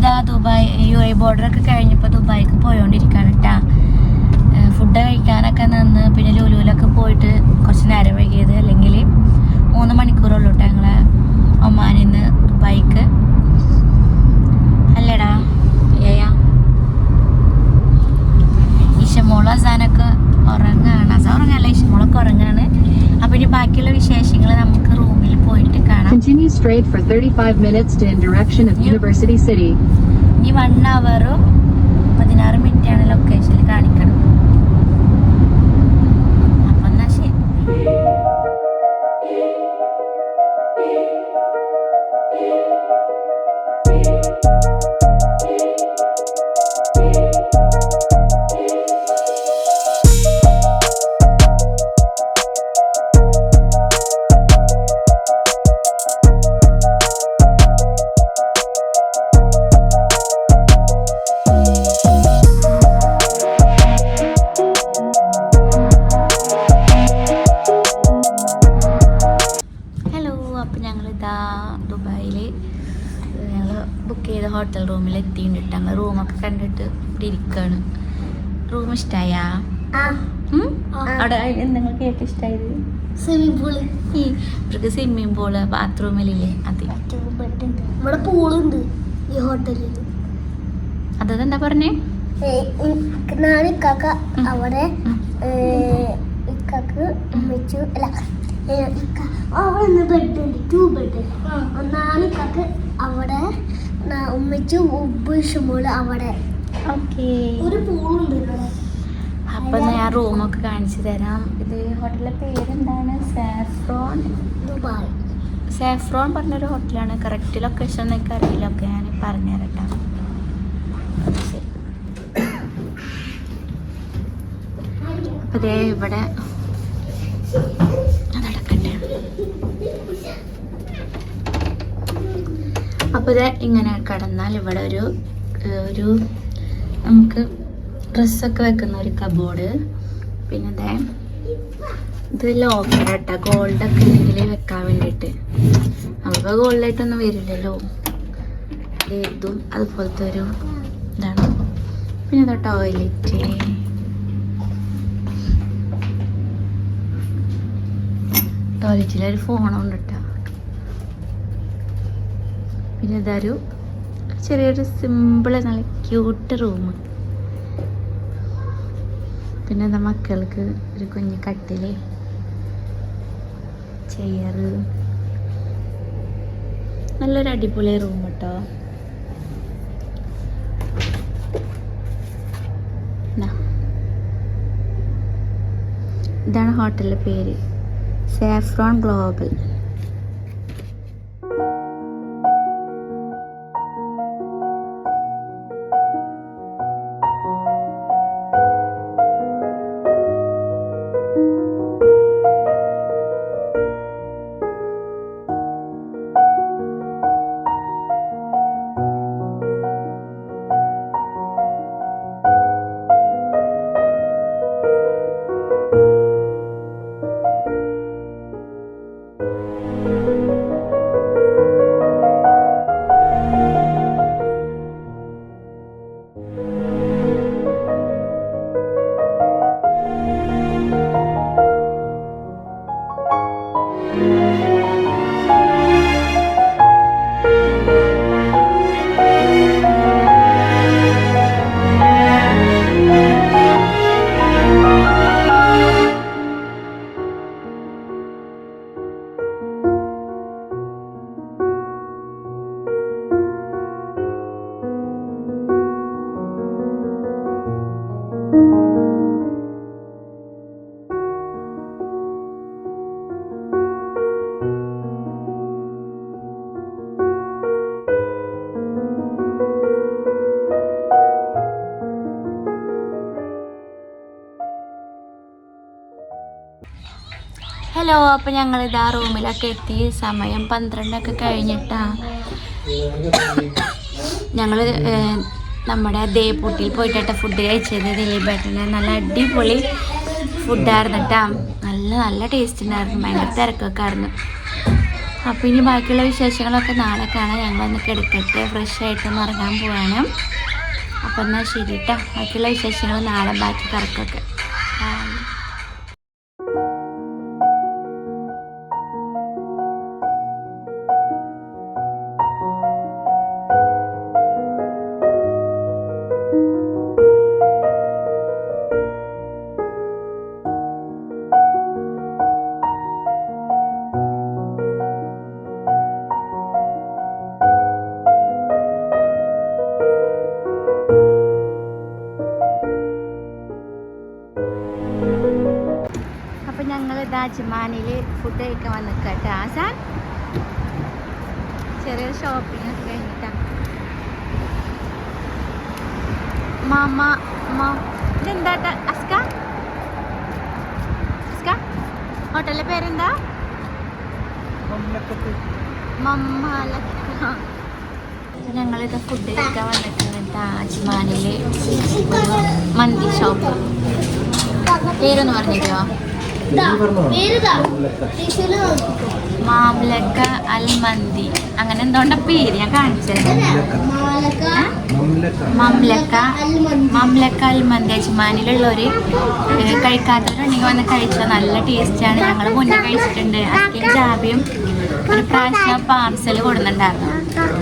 ഞങ്ങളിതാ Dubai UAE ബോർഡറൊക്കെ കഴിഞ്ഞപ്പോൾ ദുബായിക്ക് പോയോണ്ടിരിക്കുകയാണ് കേട്ടാ. ഫുഡ് കഴിക്കാനൊക്കെ നിന്ന് പിന്നെ ലുലുവിലൊക്കെ പോയിട്ട് കുറച്ച് നേരം വൈകിയത്. അല്ലെങ്കിൽ 3 മണിക്കൂറുള്ളൂ കേട്ടോ ഞങ്ങളെ ഒമാനിൽ നിന്ന് ദുബായിക്ക്. അല്ലേടാ ഇഷമോള് അസാനൊക്കെ ഉറങ്ങാണ്. അസ ഉറങ്ങാല്ല, ഇഷമോളൊക്കെ ഉറങ്ങാണ്. അപ്പൊ ഇനി ബാക്കിയുള്ള വിശേഷങ്ങൾ നമുക്ക് റൂമിൽ പോയിട്ട് കാണാം. Continue straight for 35 minutes to in direction of University City. ഇനി 1 hour 16 മിനിറ്റാണ് ലൊക്കേഷനിൽ കാണിക്കണം. അപ്പൊ എന്നാ ശരി. ദുബായിൽ ഞങ്ങൾ ബുക്ക് ചെയ്ത ഹോട്ടൽ റൂമിൽ എത്തിയിട്ടുണ്ട്. ഞങ്ങൾ റൂമൊക്കെ കണ്ടിട്ട് ഇവിടെ ഇരിക്കുകയാണ്. റൂം ഇഷ്ടമായാ? അവിടെ നിങ്ങൾക്ക് ഏറ്റവും ഇഷ്ടമായത് സ്വിമ്മിംഗ് പൂള്. ഇവർക്ക് സ്വിമ്മിംഗ് പൂള് ബാത്റൂമിലില്ലേ അത്. ഇവിടെ പൂളുണ്ട് ഈ ഹോട്ടലിൽ. അതെന്താ പറഞ്ഞേ? ഞാൻ ഇക്കാക്ക അവിടെ ഇക്കാക്ക് വെച്ചു അല്ല അവിടെ ബെഡ് ഉണ്ട്, 2 ബെഡ്. ഒന്നാണ് ഇക്കാക്ക് അവിടെ, ഉമ്മച്ചു ഉബ്ബുഷമോള് അവിടെ. ഒരു പൂളുണ്ട് ഇവിടെ. അപ്പൊ ഞാൻ റൂമൊക്കെ കാണിച്ചു തരാം. ഇത് ഹോട്ടലിലെ പേരെന്താണ്? Saffron Dubai. സാഫ്രോൺ പറഞ്ഞൊരു ഹോട്ടലാണ്. കറക്റ്റ് ലൊക്കേഷൻ ഒന്നും എനിക്ക് അറിയില്ല. ഒക്കെ ഞാൻ പറഞ്ഞുതരട്ടാ. ശരി. അതേ ഇവിടെ അതടക്കട്ടെ. അപ്പോൾ ഇത് ഇങ്ങനെ കടന്നാൽ ഇവിടെ ഒരു നമുക്ക് ഡ്രസ്സൊക്കെ വെക്കുന്ന ഒരു കബോർഡ്. പിന്നെ ഇത് ലോക്കർ കേട്ടോ, ഗോൾഡൊക്കെ ഉണ്ടെങ്കിൽ വെക്കാൻ വേണ്ടിയിട്ട്. നമുക്ക് ഗോൾഡായിട്ടൊന്നും വരില്ലല്ലോ. ഇതും അതുപോലത്തെ ഒരു ഇതാണ്. പിന്നെ ഇതാ ടോയ്ലറ്റ്. ടോയ്ലറ്റിലൊരു ഫോണുണ്ട് കേട്ടോ. പിന്നെ ഇതൊരു ചെറിയൊരു സിമ്പിള് നല്ല ക്യൂട്ട് റൂം. പിന്നെ എന്താ മക്കൾക്ക് ഒരു കുഞ്ഞ് കട്ടില്, ചെയറ്. നല്ലൊരു അടിപൊളി റൂം കേട്ടോ. ഇതാണ് ഹോട്ടലിൻ്റെ പേര്, സാഫ്രോൺ ഗ്ലോബൽ. ഹലോ. അപ്പോൾ ഞങ്ങളിതാ റൂമിലൊക്കെ എത്തി. സമയം 12 കഴിഞ്ഞിട്ടാണ്. ഞങ്ങൾ നമ്മുടെ ദേപൂട്ടിയിൽ പോയിട്ടാണ് ഫുഡ് കഴിച്ചത്. ദിലീപേട്ടന് നല്ല അടിപൊളി ഫുഡായിരുന്നു കേട്ടോ. നല്ല ടേസ്റ്റ് ഉണ്ടായിരുന്നു. ഭയങ്കര തിരക്കൊക്കെ ആയിരുന്നു. അപ്പോൾ ഇനി ബാക്കിയുള്ള വിശേഷങ്ങളൊക്കെ നാളെ കാണാം. ഞങ്ങളൊന്ന് കിടക്കട്ടെ, ഫ്രഷ് ആയിട്ടൊന്ന് ഇറങ്ങാൻ പോവാണ്. അപ്പോൾ എന്നാൽ ശരി കേട്ടോ. ബാക്കിയുള്ള വിശേഷങ്ങൾ നാളെ, ബാക്കി കറക്കൊക്കെ. അപ്പം ഞങ്ങൾ അജ്മാനിൽ ഫുഡ് കഴിക്കാൻ വന്നിക്കട്ടെ. ആസാൻ ചെറിയൊരു ഷോപ്പിംഗ് ഒക്കെ കഴിഞ്ഞിട്ടാണ്. ഇതെന്താ അസ്ക? അസ്ക ഹോട്ടലിൻ്റെ പേരെന്താ? മമ്മലക്ക. ഞങ്ങളിത് ഫുഡ് കഴിക്കാൻ വന്നിട്ടുണ്ട് അജ്മാനിൽ മന്തി ഷോപ്പ്. പേരൊന്ന് പറഞ്ഞിട്ടോ? മാംലക്ക അൽ മന്തി, അങ്ങനെ എന്തുകൊണ്ട പേര് ഞാൻ കാണിച്ചത്. മംലക്ക അൽ മന്തി. അജ്മാനിലുള്ളവര് കഴിക്കാത്തവരുണ്ടെങ്കിൽ വന്ന് കഴിച്ചാൽ നല്ല ടേസ്റ്റാണ്. ഞങ്ങൾ മുന്നേ കഴിച്ചിട്ടുണ്ട്. അസ്കിയും ജാബിയും ഒരു പ്രാവശ്യം പാർസൽ കൊടുക്കുന്നുണ്ടായിരുന്നു.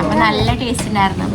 അപ്പം നല്ല ടേസ്റ്റ് ഉണ്ടായിരുന്നു.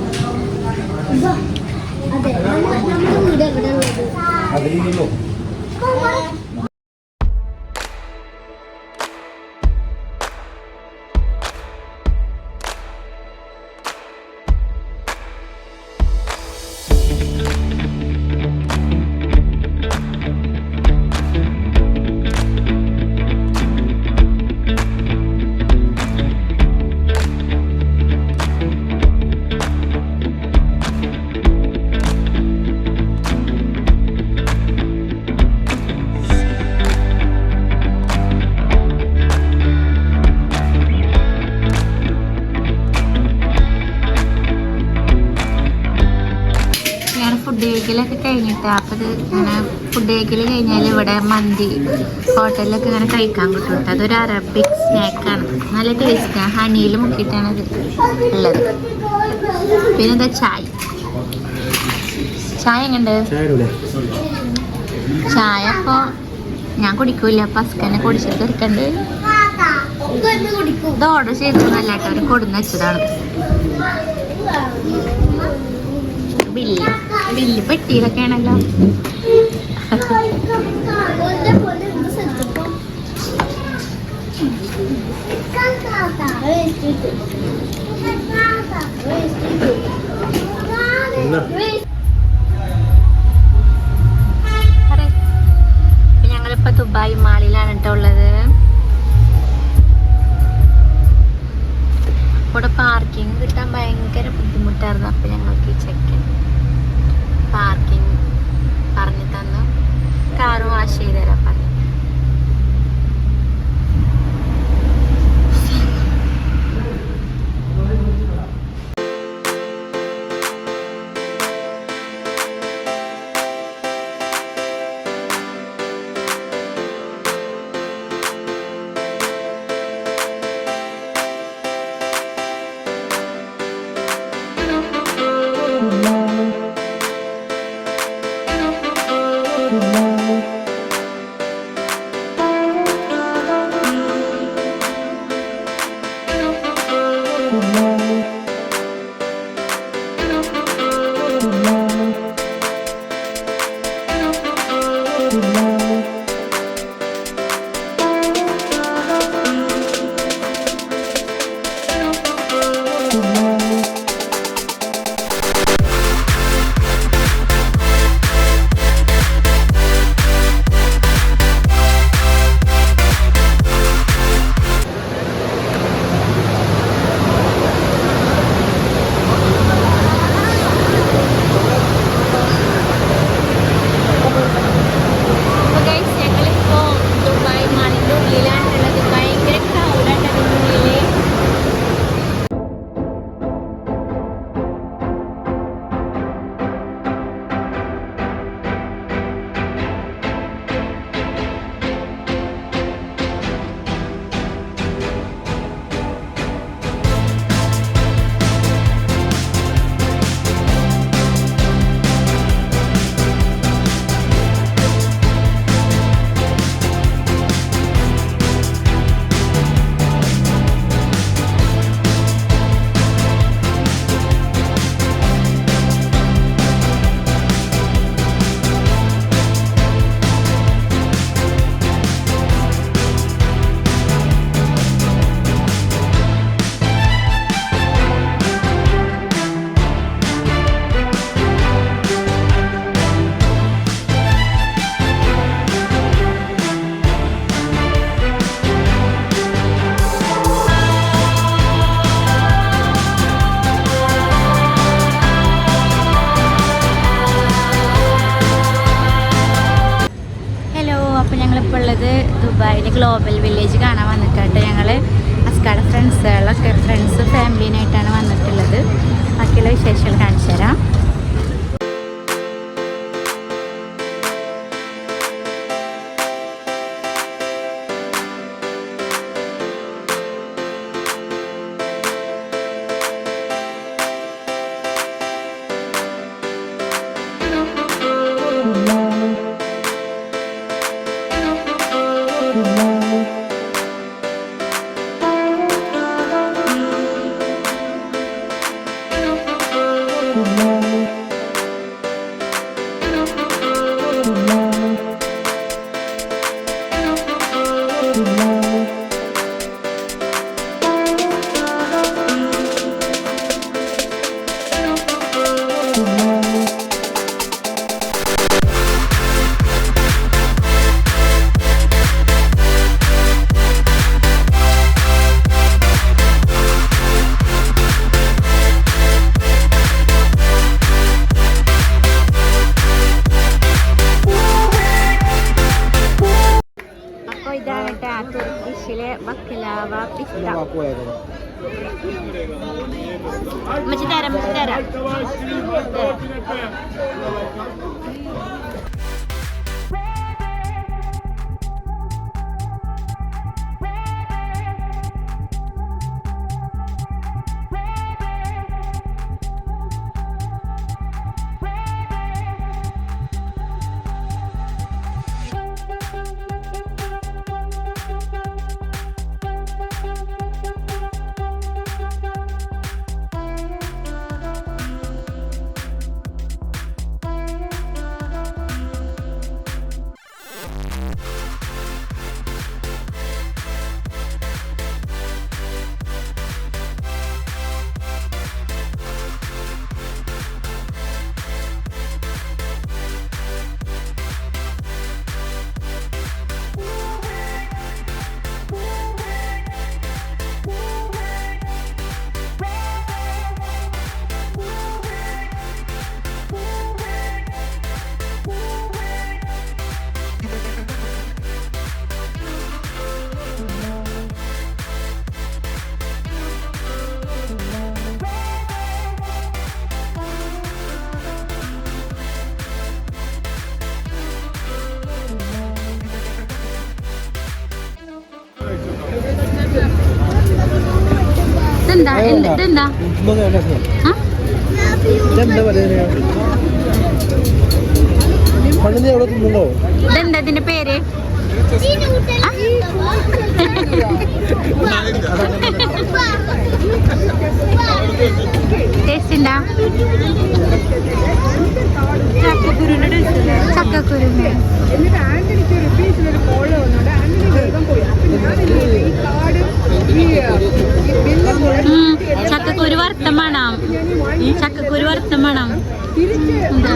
ഫുഡ് കഴിക്കലൊക്കെ കഴിഞ്ഞിട്ട് അപ്പോൾ ഇത് ഇങ്ങനെ ഫുഡ് കഴിക്കൽ കഴിഞ്ഞാൽ ഇവിടെ മന്തി ഹോട്ടലിലൊക്കെ ഇങ്ങനെ കഴിക്കാൻ കിട്ടും. അതൊരു അറബിക് സ്നാക്കാണ്, നല്ല ടേസ്റ്റാണ്. ഹണിയിൽ മുക്കിയിട്ടാണ് ഇത് ഉള്ളത്. പിന്നെ എന്താ ചായ എങ്ങനെയുണ്ട്? ചായ അപ്പോൾ ഞാൻ കുടിക്കൂല, അപ്പം അസ്കനെ കുടിച്ചിട്ട് തീർക്കണ്ട്. ഇത് ഓർഡർ ചെയ്തതൊന്നല്ല കേട്ടോ, അവർ കൊടുന്ന് വെച്ചതാണ്. ബില്ല് പെട്ടിയിലൊക്കെ ആണല്ലോ. ഞങ്ങളിപ്പോ ദുബായ് മാളിലാണ് കേട്ടോ ഉള്ളത്. ഇവിടെ പാർക്കിംഗ് കിട്ടാൻ ഭയങ്കര ബുദ്ധിമുട്ടായിരുന്നു. അപ്പൊ ഞങ്ങൾക്ക് ഈ ചെക്കൻ പാർക്കിംഗ് പറഞ്ഞു തന്നു. കാറ് വാഷ് ചെയ്ത് തരാൻ പറഞ്ഞു. ദുബായിൽ ഗ്ലോബൽ വില്ലേജ് കാണാൻ വന്നിട്ടായിട്ട് ഞങ്ങൾ അസ്കാടെ ഫ്രണ്ട്സ് ഫാമിലീനായിട്ടാണ് വന്നിട്ടുള്ളത്. ബാക്കിയുള്ള വിശേഷങ്ങൾ കാണിച്ചു തരാം. തുർക്കിഷിലെ ബക്ലാവ പിസ്ത. തരാം. ഇതെന്താ ഇതിന്റെ പേര്? ടേസ്റ്റ് ഉണ്ടാ? ചക്കക്കുരുന്ന് ചക്കക്കുരു വർത്തമാണം. ചക്കക്കുരു വർത്തമാണം. എന്താ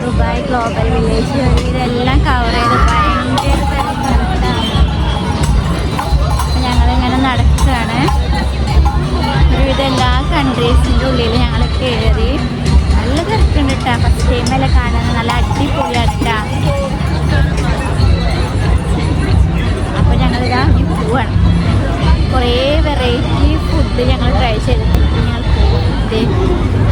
ദുബായ് ഗ്ലോബൽ വില്ലേജ് ഇതെല്ലാം കവർ ചെയ്ത് ഭയങ്കര ഞങ്ങളിങ്ങനെ നടക്കുകയാണ്. ഒരുവിധം എല്ലാ കൺട്രീസിൻ്റെ ഉള്ളിൽ ഞങ്ങൾ കയറി. നല്ല തിരക്കുണ്ട് കേട്ടോ. ഫസ്റ്റ് ടൈമല്ലേ കാണുന്നത്. നല്ല അടിപൊളിയാട്ടാ. ഇത് ഞങ്ങൾ ട്രൈ ചെയ്തിട്ട് ഞങ്ങൾ പോകും.